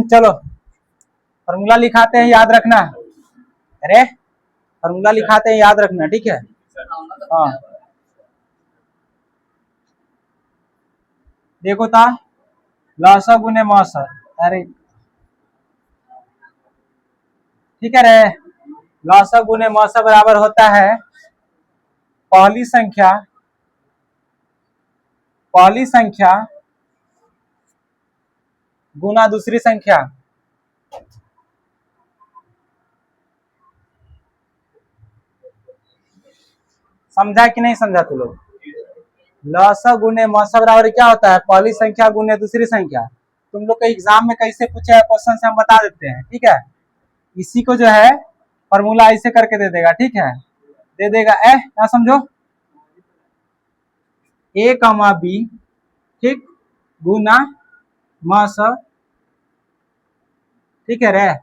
चलो फॉर्मूला लिखाते हैं, याद रखना। अरे फॉर्मूला लिखाते हैं, याद रखना, ठीक है। हाँ देखो था लसा गुने मौसा, अरे ठीक है रे। लसा गुने मौसा बराबर होता है पहली संख्या गुना दूसरी संख्या। समझा कि नहीं समझा तू लोग? लसा गुने मौसा बराबर क्या होता है? पहली संख्या गुने दूसरी संख्या। तुम लोग के एग्जाम में कैसे पूछे है क्वेश्चन से हम बता देते हैं, ठीक है। इसी को जो है फॉर्मूला ऐसे करके दे देगा, ठीक है। दे देगा क्या समझो, ए कमा बी, ठीक, गुना मौसा, ठीक है रे।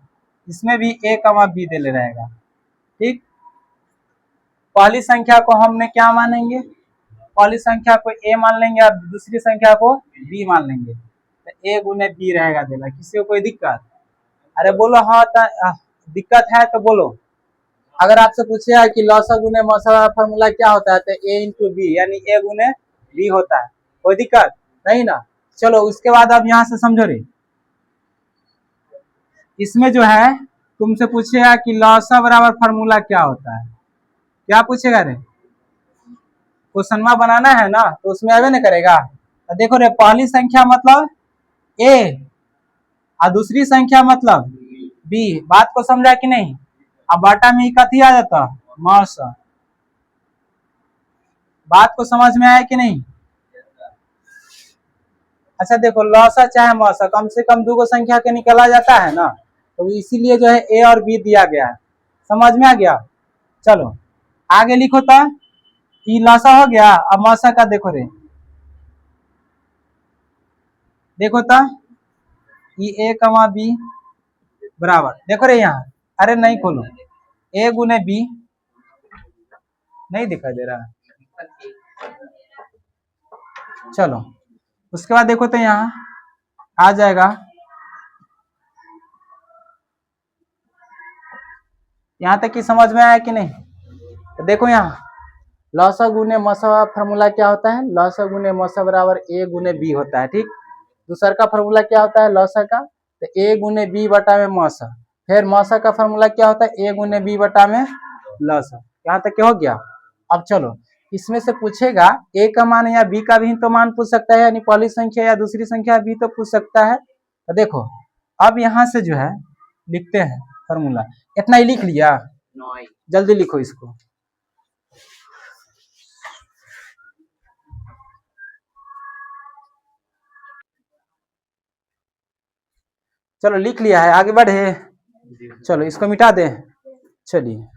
इसमें भी ए कमा बी दे ले रहेगा, ठीक। पहली संख्या को हमने क्या मानेंगे? पहली संख्या को ए मान लेंगे और दूसरी संख्या को बी मान लेंगे, तो ए गुने बी रहेगा देना। किसी को कोई दिक्कत? अरे बोलो हाँ दिक्कत है तो बोलो। अगर आपसे पूछे कि लसा गुने मौसा फॉर्मूला क्या होता है, तो ए इंटू बी यानी ए गुने बी होता है। कोई दिक्कत नहीं ना? चलो उसके बाद अब यहाँ से समझो रे। इसमें जो है तुमसे पूछेगा कि लसा बराबर फॉर्मूला क्या होता है, क्या पूछेगा रे? क्वेश्चनवा बनाना है ना, तो उसमें आवे ना करेगा। तो देखो रे, पहली संख्या मतलब ए और दूसरी संख्या मतलब बी। बात को समझा कि नहीं? अब बाटा में कथी आ जाता? मौसा। बात को समझ में आया कि नहीं? अच्छा देखो, लौसा चाहे मौसा कम से कम दो संख्या के निकला जाता है ना, तो इसीलिए जो है ए और बी दिया गया है। समझ में आ गया? चलो आगे लिखो तो ई लौसा हो गया। अब मौसा का देखो रे, देखो तो ई ए कमा बी बराबर, देखो रे यहाँ, अरे नहीं खोलो, ए गुने बी, नहीं दिखाई दे रहा। चलो उसके बाद देखो तो यहाँ आ जाएगा, यहाँ तक की समझ में आया कि नहीं? तो देखो यहाँ लौसा गुने मौसा फॉर्मूला क्या होता है? लौसा गुने मौसा बराबर ए गुने बी होता है, ठीक। दूसरा का फॉर्मूला क्या होता है लौसा का? तो ए गुने बी बटा में मौसा। फिर मौसा का फॉर्मूला क्या होता है? ए गुने बी बटा में लौसा। यहाँ तक क्या हो गया? अब चलो इसमें से पूछेगा ए का मान या बी का भी तो मान पूछ सकता है, यानी पहली संख्या या दूसरी संख्या भी तो पूछ सकता है। तो देखो अब यहाँ से जो है लिखते हैं फॉर्मूला। इतना ही लिख लिया? जल्दी लिखो इसको। चलो लिख लिया है, आगे बढ़े। चलो इसको मिटा दे। चलिए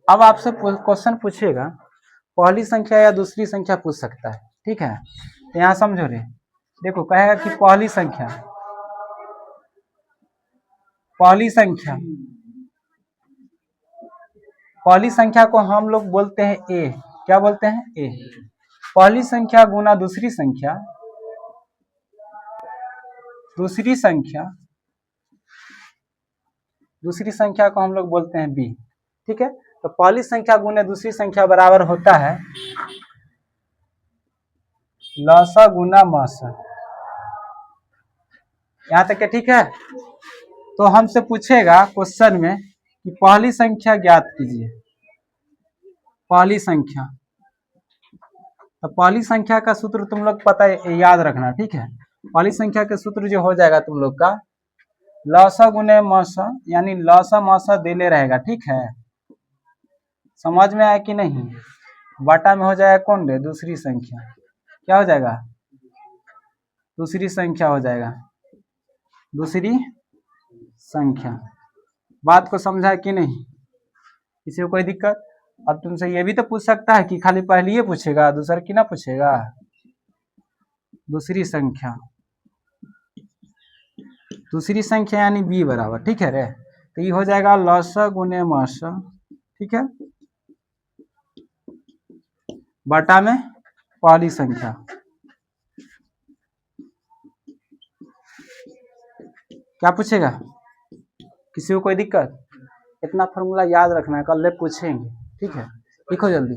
अब आपसे क्वेश्चन पूछेगा, पहली संख्या या दूसरी संख्या पूछ सकता है, ठीक है। तो यहाँ समझो रे, देखो कहेगा कि पहली संख्या पहली संख्या को हम लोग बोलते हैं ए। क्या बोलते हैं? ए। पहली संख्या गुना दूसरी संख्या दूसरी संख्या को हम लोग बोलते हैं बी, ठीक है। तो पहली संख्या गुने दूसरी संख्या बराबर होता है लौसा गुना मौसा। यहाँ तक क्या ठीक है? तो हमसे पूछेगा क्वेश्चन में कि पहली संख्या ज्ञात कीजिए। पहली संख्या, तो पहली संख्या का सूत्र तुम लोग पता है, याद रखना, ठीक है। पहली संख्या का सूत्र जो हो जाएगा तुम लोग का लौसा गुने मौसा, यानी लौसा मौसा दे ले रहेगा, ठीक है। समझ में आया कि नहीं? बाटा में हो जाएगा कौन रे? दूसरी संख्या। क्या हो जाएगा? दूसरी संख्या हो जाएगा, दूसरी संख्या। बात को समझा कि नहीं? किसी को कोई दिक्कत? अब तुमसे ये भी तो पूछ सकता है कि खाली पहली ये पूछेगा, दूसरा की ना पूछेगा। दूसरी संख्या, दूसरी संख्या यानी b बराबर, ठीक है रे। तो ये हो जाएगा लसा गुने मसा, ठीक है, बटा में पहली संख्या। क्या पूछेगा, किसी को कोई दिक्कत? इतना फॉर्मूला याद रखना है, कल पूछेंगे, ठीक है। लिखो जल्दी।